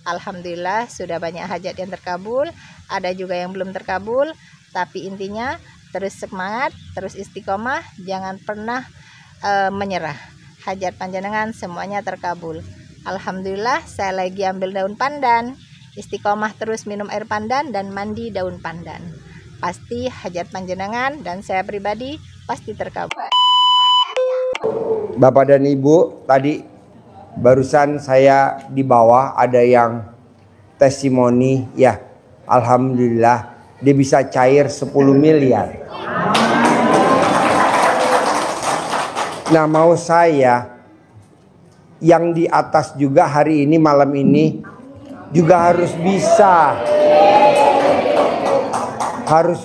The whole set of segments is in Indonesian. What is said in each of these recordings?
Alhamdulillah sudah banyak hajat yang terkabul, ada juga yang belum terkabul, tapi intinya terus semangat, terus istiqomah, jangan pernah menyerah. Hajat panjenengan semuanya terkabul. Alhamdulillah saya lagi ambil daun pandan, istiqomah terus minum air pandan dan mandi daun pandan. Pasti hajat panjenengan dan saya pribadi pasti terkabul. Bapak dan Ibu, tadi barusan saya di bawah ada yang testimoni, ya alhamdulillah dia bisa cair 10 miliar. Nah, mau saya yang di atas juga hari ini, malam ini juga harus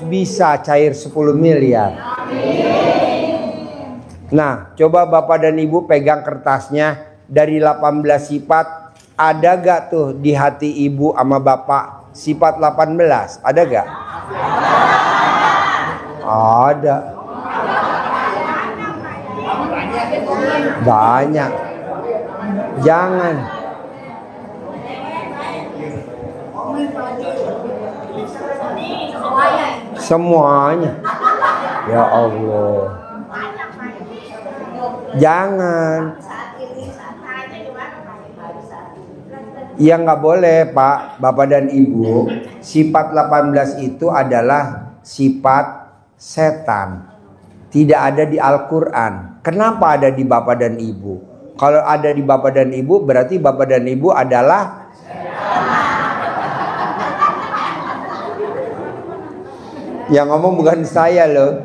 bisa cair 10 miliar. Nah, coba Bapak dan Ibu pegang kertasnya. Dari 18 sifat, ada gak tuh di hati Ibu sama Bapak sifat 18? Ada gak? Ada. Banyak. Jangan. Semuanya. Ya Allah. Jangan. Ya nggak boleh Pak, Bapak dan Ibu. Sifat 18 itu adalah sifat setan. Tidak ada di Al-Quran. Kenapa ada di Bapak dan Ibu? Kalau ada di Bapak dan Ibu berarti Bapak dan Ibu adalah yang ngomong bukan saya loh.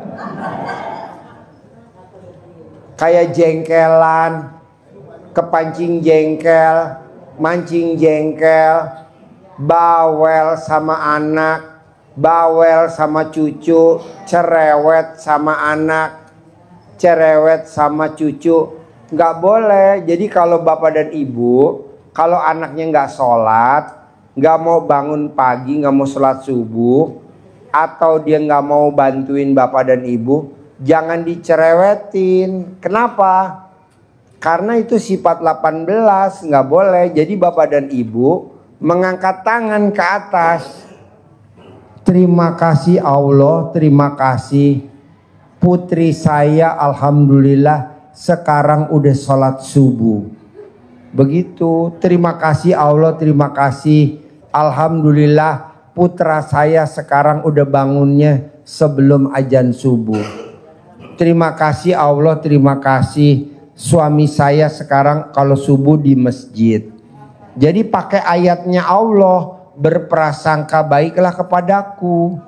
Kayak jengkelan, kepancing jengkel, mancing jengkel, bawel sama anak, bawel sama cucu, cerewet sama anak, cerewet sama cucu. Nggak boleh. Jadi kalau Bapak dan Ibu, kalau anaknya nggak sholat, nggak mau bangun pagi, nggak mau sholat subuh, atau dia nggak mau bantuin Bapak dan Ibu, jangan dicerewetin. Kenapa? Karena itu sifat 18, nggak boleh. Jadi Bapak dan Ibu mengangkat tangan ke atas. Terima kasih Allah, terima kasih. Putri saya alhamdulillah sekarang udah sholat subuh. Begitu, terima kasih Allah, terima kasih. Alhamdulillah putra saya sekarang udah bangunnya sebelum azan subuh. Terima kasih Allah, terima kasih. Suami saya sekarang kalau subuh di masjid. Jadi pakai ayatnya Allah, berprasangka baiklah kepadaku.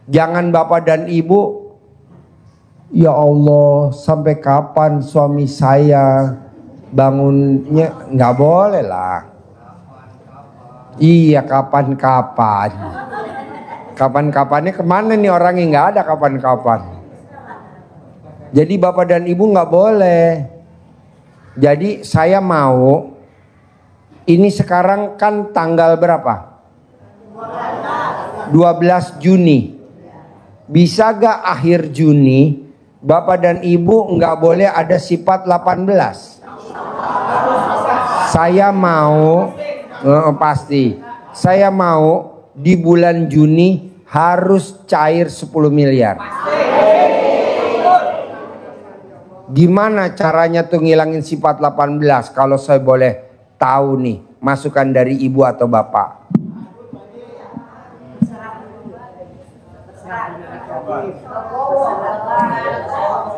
Jangan Bapak dan Ibu, ya Allah sampai kapan suami saya bangunnya, nggak boleh lah. Iya kapan-kapan. Kapan-kapannya kemana nih orangnya, nggak ada kapan-kapan. Jadi Bapak dan Ibu nggak boleh. Jadi saya mau, ini sekarang kan tanggal berapa? 12 Juni. Bisa gak akhir Juni Bapak dan Ibu nggak boleh ada sifat 18? Saya mau, pasti. Saya mau di bulan Juni harus cair 10 miliar. Gimana caranya tuh ngilangin sifat 18? Kalau saya boleh tahu nih, masukan dari Ibu atau Bapak.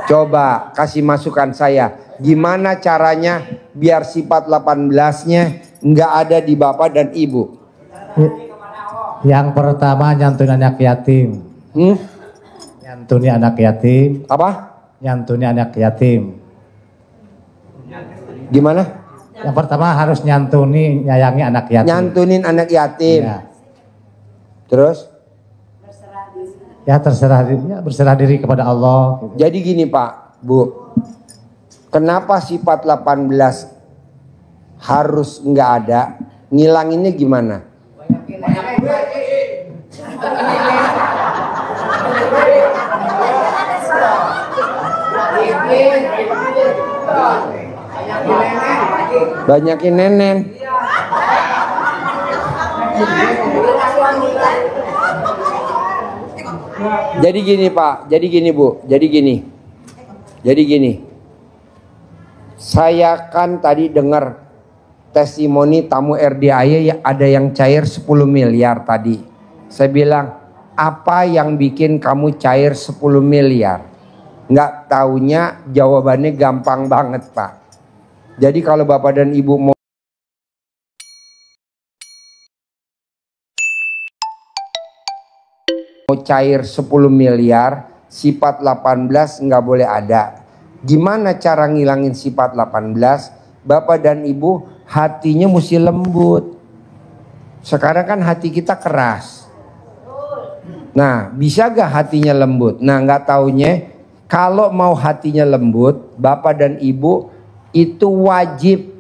Coba kasih masukan saya. Gimana caranya biar sifat 18-nya nggak ada di Bapak dan Ibu? Yang pertama nyantuni anak yatim. Nyantuni anak yatim. Apa? Nyantuni anak yatim. Gimana? Yang pertama harus nyantuni, nyayangi anak yatim. Nyantunin anak yatim. Ya. Terus? Ya terserah diri, ya, berserah diri kepada Allah. Jadi gini Pak, Bu. Kenapa sifat 18 harus nggak ada? Ngilanginnya gimana? Banyakin nenen. Jadi gini Pak, jadi gini Bu, jadi gini. Saya kan tadi dengar testimoni tamu RDAY ada yang cair 10 miliar tadi. Saya bilang, apa yang bikin kamu cair 10 miliar? Nggak taunya jawabannya gampang banget Pak. Jadi kalau Bapak dan Ibu mau cair 10 miliar, sifat 18 nggak boleh ada. Gimana cara ngilangin sifat 18? Bapak dan Ibu hatinya mesti lembut. Sekarang kan hati kita keras. Nah, bisa gak hatinya lembut? Nah, nggak taunya kalau mau hatinya lembut, Bapak dan Ibu itu wajib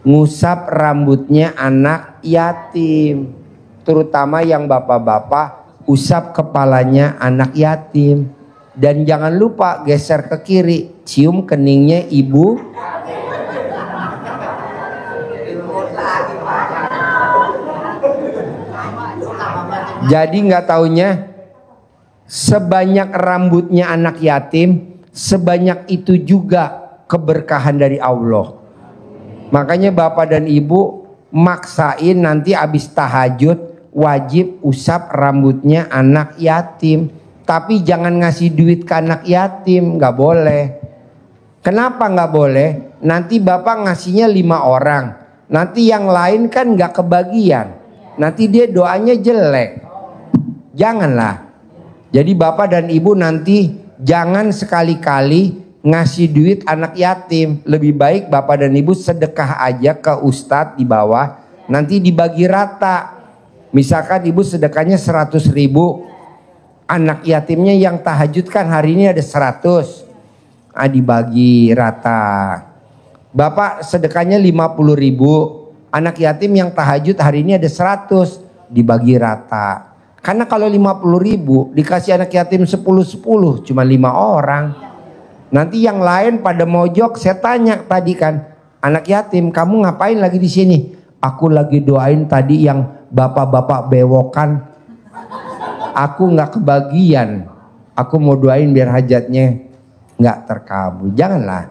ngusap rambutnya anak yatim. Terutama yang bapak-bapak, usap kepalanya anak yatim. Dan jangan lupa geser ke kiri, cium keningnya ibu. Jadi nggak taunya sebanyak rambutnya anak yatim, sebanyak itu juga keberkahan dari Allah. Makanya bapak dan ibu maksain nanti abis tahajud wajib usap rambutnya anak yatim. Tapi jangan ngasih duit ke anak yatim, nggak boleh. Kenapa nggak boleh? Nanti bapak ngasihnya 5 orang, nanti yang lain kan nggak kebagian. Nanti dia doanya jelek. Janganlah. Jadi bapak dan ibu nanti jangan sekali-kali ngasih duit anak yatim. Lebih baik bapak dan ibu sedekah aja ke ustadz di bawah, nanti dibagi rata. Misalkan ibu sedekahnya 100.000, anak yatimnya yang tahajud kan hari ini ada 100, dibagi rata. Bapak sedekahnya 50.000, anak yatim yang tahajud hari ini ada 100, dibagi rata. Karena kalau 50.000 dikasih anak yatim 10-10, cuma 5 orang. Nanti yang lain pada mojok. Saya tanya tadi kan, anak yatim kamu ngapain lagi di sini? Aku lagi doain tadi yang bapak-bapak bewokan. Aku nggak kebagian. Aku mau doain biar hajatnya nggak terkabul. Janganlah.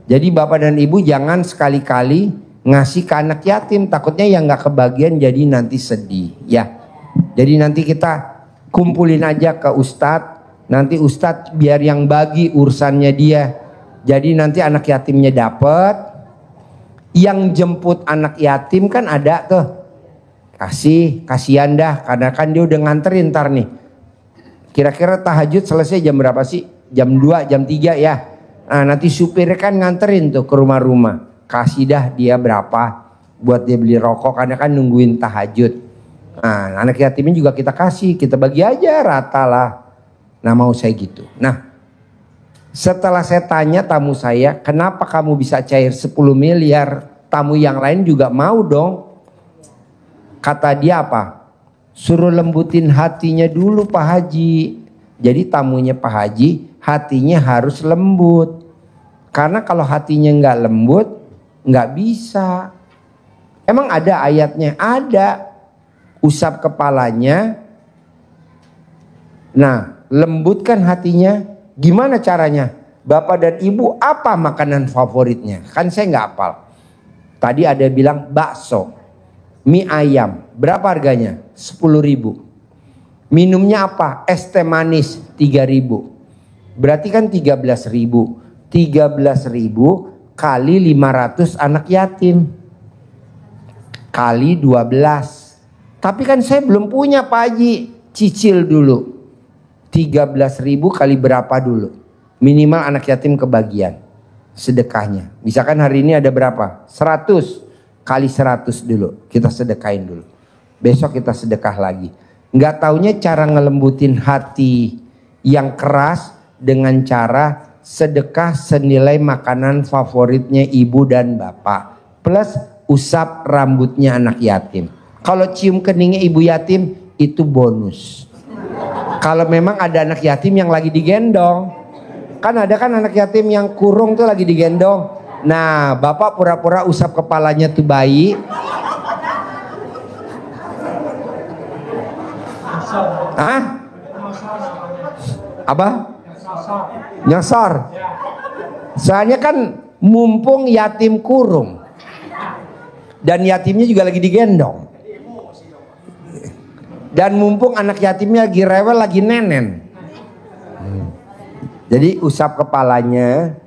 Jadi bapak dan ibu jangan sekali-kali ngasih ke anak yatim. Takutnya yang nggak kebagian jadi nanti sedih. Ya. Jadi nanti kita kumpulin aja ke ustadz. Nanti ustadz biar yang bagi urusannya dia. Jadi nanti anak yatimnya dapet. Yang jemput anak yatim kan ada tuh. Kasihan dah. Karena kan dia udah nganterin ntar nih. Kira-kira tahajud selesai jam berapa sih? Jam 2, jam 3 ya. Nah nanti supir kan nganterin tuh ke rumah-rumah. Kasih dah dia berapa buat dia beli rokok. Karena kan nungguin tahajud. Nah, anak yatimnya juga kita kasih, kita bagi aja rata lah. Nah mau saya gitu. Nah setelah saya tanya tamu saya, kenapa kamu bisa cair 10 miliar? Tamu yang lain juga mau dong. Kata dia apa? Suruh lembutin hatinya dulu Pak Haji. Jadi tamunya Pak Haji hatinya harus lembut. Karena kalau hatinya nggak lembut nggak bisa. Emang ada ayatnya? Ada. Usap kepalanya. Nah, lembutkan hatinya. Gimana caranya? Bapak dan ibu apa makanan favoritnya? Kan saya nggak hafal. Tadi ada bilang bakso, mie ayam. Berapa harganya? 10.000. Minumnya apa? Es teh manis 3.000. Berarti kan 13.000. 13.000 kali 500 anak yatim. Kali 12. Tapi kan saya belum punya Pak Haji. Cicil dulu. 13.000 kali berapa dulu? Minimal anak yatim kebagian. Sedekahnya. Misalkan hari ini ada berapa? 100 kali 100 dulu. Kita sedekahin dulu. Besok kita sedekah lagi. Nggak taunya cara ngelembutin hati yang keras dengan cara sedekah senilai makanan favoritnya ibu dan bapak. Plus usap rambutnya anak yatim. Kalau cium keningnya ibu yatim itu bonus. Kalau memang ada anak yatim yang lagi digendong. Kan ada kan anak yatim yang kurung tuh lagi digendong. Nah bapak pura-pura usap kepalanya tuh bayi. Hah? Apa? Nyasar. Soalnya kan mumpung yatim kurung dan yatimnya juga lagi digendong, dan mumpung anak yatimnya lagi rewel, lagi nenen, jadi usap kepalanya,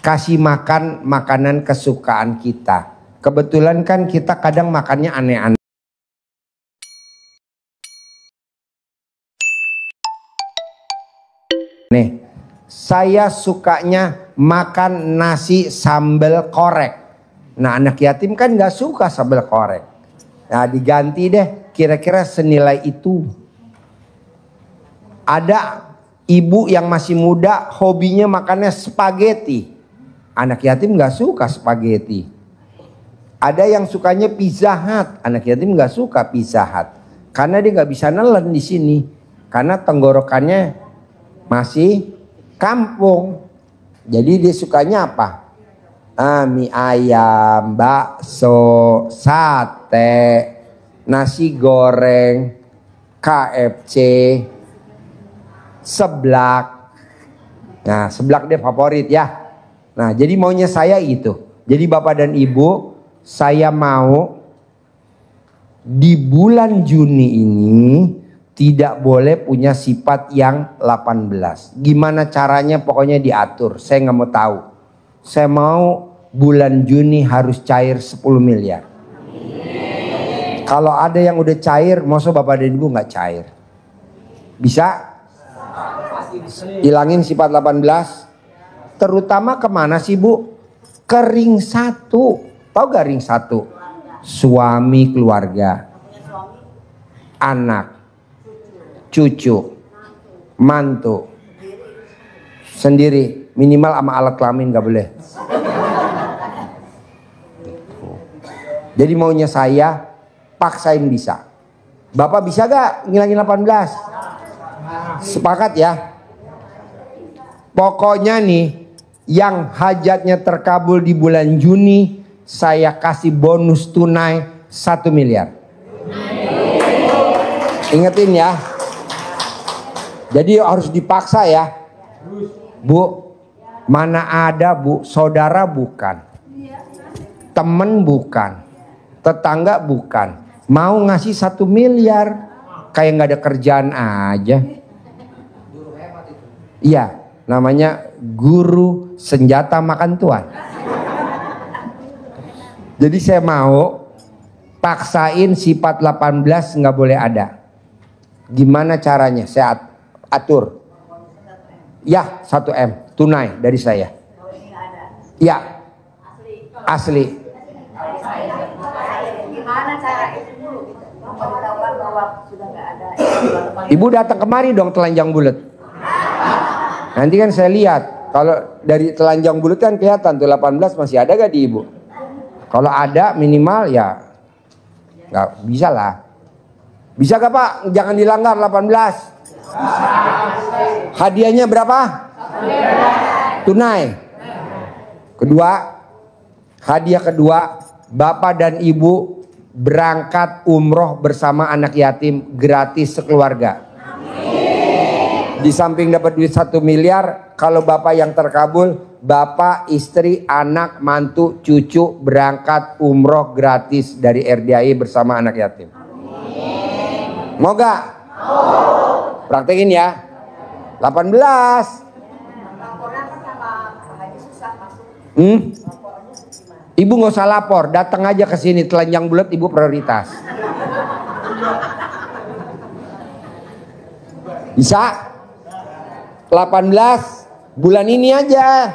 kasih makan makanan kesukaan kita. Kebetulan kan kita kadang makannya aneh-aneh. Nih, saya sukanya makan nasi sambal korek. Nah, anak yatim kan nggak suka sambal korek. Nah, diganti deh, kira-kira senilai itu. Ada ibu yang masih muda, hobinya makannya spaghetti. Anak yatim nggak suka spaghetti. Ada yang sukanya Pizza Hut. Anak yatim nggak suka Pizza Hut, karena dia nggak bisa nelen di sini, karena tenggorokannya masih kampung. Jadi dia sukanya apa? Mie ayam, bakso, sate, nasi goreng, KFC, seblak. Nah, seblak dia favorit ya. Nah, jadi maunya saya itu. Jadi Bapak dan Ibu, saya mau di bulan Juni ini tidak boleh punya sifat yang 18. Gimana caranya pokoknya diatur. Saya nggak mau tahu. Saya mau bulan Juni harus cair 10 miliar. Kalau ada yang udah cair, maksud Bapak dan Ibu nggak cair. Bisa? Hilangin sifat 18. Terutama kemana sih Bu? Ke ring 1. Tahu gak ring 1? Suami keluarga. Anak. Cucu, mantu, sendiri, minimal sama alat kelamin nggak boleh. Jadi maunya saya paksain bisa. Bapak bisa gak ngilangin 18? Sepakat ya. Pokoknya nih, yang hajatnya terkabul di bulan Juni, saya kasih bonus tunai 1 miliar. Ingetin ya. Jadi harus dipaksa ya. Bu, mana ada Bu, saudara bukan, temen bukan, tetangga bukan, mau ngasih 1 miliar, kayak nggak ada kerjaan aja. Iya, namanya guru senjata makan tuan. Jadi saya mau paksain sifat 18 nggak boleh ada. Gimana caranya? Saya atur. Ya, 1 M tunai dari saya. Ya, asli. Ibu datang kemari dong telanjang bulat. Nanti kan saya lihat. Kalau dari telanjang bulat kan kelihatan tuh 18 masih ada gak di ibu? Kalau ada minimal ya nggak bisa lah. Bisa gak Pak? Jangan dilanggar 18. Hadiahnya berapa? Tunai. Kedua, hadiah kedua, Bapak dan Ibu berangkat umroh bersama anak yatim gratis sekeluarga. Di samping dapat duit 1 miliar, kalau Bapak yang terkabul, Bapak, istri, anak, mantu, cucu berangkat umroh gratis dari RDAI bersama anak yatim. Mau gak? Praktekin ya. 18. Ibu nggak usah lapor, datang aja ke sini telanjang bulat, ibu prioritas. Bisa? 18 bulan ini aja.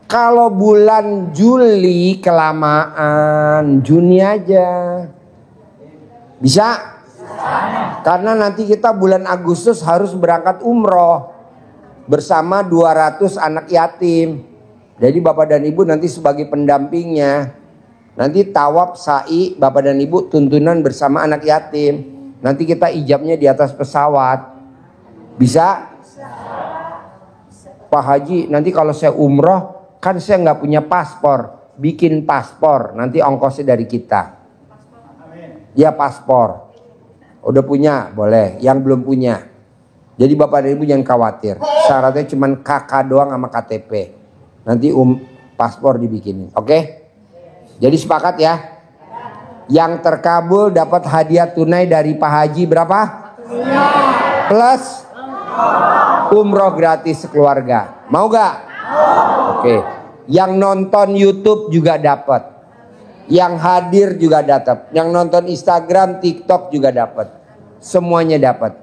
Kalau bulan Juli kelamaan, Juni aja. Bisa? Karena nanti kita bulan Agustus harus berangkat umroh bersama 200 anak yatim. Jadi Bapak dan Ibu nanti sebagai pendampingnya. Nanti tawaf sa'i Bapak dan Ibu tuntunan bersama anak yatim. Nanti kita ijabnya di atas pesawat. Bisa? Pak Haji, nanti kalau saya umroh kan saya nggak punya paspor. Bikin paspor, nanti ongkosnya dari kita. Ya paspor. Udah punya boleh, yang belum punya. Jadi bapak dan ibu jangan khawatir. Syaratnya cuma KK doang sama KTP. Nanti paspor dibikinin. Oke? Jadi sepakat ya. Yang terkabul dapat hadiah tunai dari Pak Haji berapa? Plus umroh gratis sekeluarga. Mau gak? Oke. Yang nonton YouTube juga dapat. Yang hadir juga dapat. Yang nonton Instagram, TikTok juga dapat. Semuanya dapat.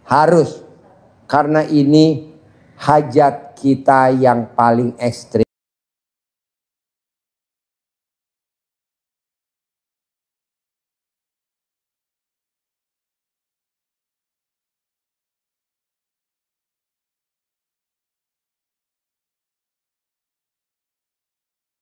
Harus. Karena ini hajat kita yang paling ekstrim.